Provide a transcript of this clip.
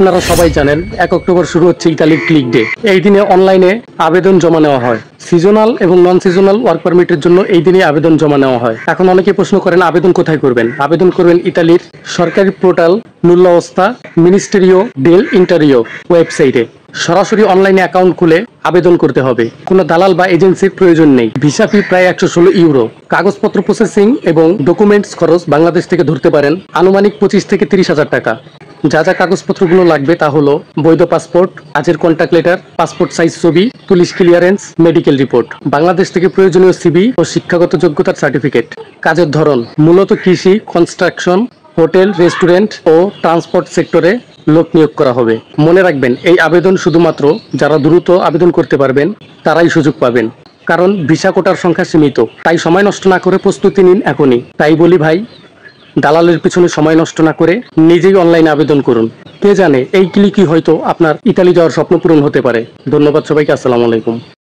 আপনারা সবাই জানেন 1 অক্টোবর শুরু হচ্ছে ইতালির ক্লিক ডে। এই দিনে অনলাইনে আবেদন জমা নেওয়া হয়। সিজনাল এবং নন সিজনাল ওয়ার্ক পারমিটের জন্য এই দিনে আবেদন জমা নেওয়া হয়। এখন অনেকে প্রশ্ন করেন আবেদন কোথায় করবেন। আবেদন করবেন ইতালির সরকারি পোর্টাল নুল্লা ওস্তা মিনিস্টেরিও ডেল ইন্টারিও ওয়েবসাইটে। সরাসরি অনলাইনে অ্যাকাউন্ট খুলে আবেদন করতে হবে। কোনো দালাল বা এজেন্সির প্রয়োজন নেই। ভিসা ফি প্রায় 116 ইউরো। কাগজপত্র প্রসেসিং এবং ডকুমেন্টস খরচ বাংলাদেশ থেকে ধরতে পারেন আনুমানিক 25 থেকে 30,000 টাকা। যা যা কাগজপত্রগুলো লাগবে তা হলো বৈধ পাসপোর্ট, কাজের কন্ট্যাক্ট লেটার, পাসপোর্ট সাইজ ছবি, police clearance, medical report, Bangladesh থেকে প্রয়োজনীয় সিভি ও শিক্ষাগত যোগ্যতার সার্টিফিকেট। কাজের ধরন মূলত কৃষি, কনস্ট্রাকশন, হোটেল, রেস্টুরেন্ট ও ট্রান্সপোর্ট সেক্টরে লোক নিয়োগ করা হবে। মনে রাখবেন এই আবেদন শুধুমাত্র যারা দ্রুত আবেদন করতে পারবেন তারাই সুযোগ পাবেন, কারণ ভিসা কোটার সংখ্যা সীমিত। তাই সময় নষ্ট না করে প্রস্তুতি নিন এখনই। তাই বলি ভাই, দালালের পিছনে সময় নষ্ট না করে নিজেই অনলাইনে আবেদন করুন। কে জানে এই ক্লিকই হয়তো আপনার ইতালি যাওয়ার স্বপ্ন পূরণ হতে পারে। ধন্যবাদ সবাইকে। আসসালামু আলাইকুম।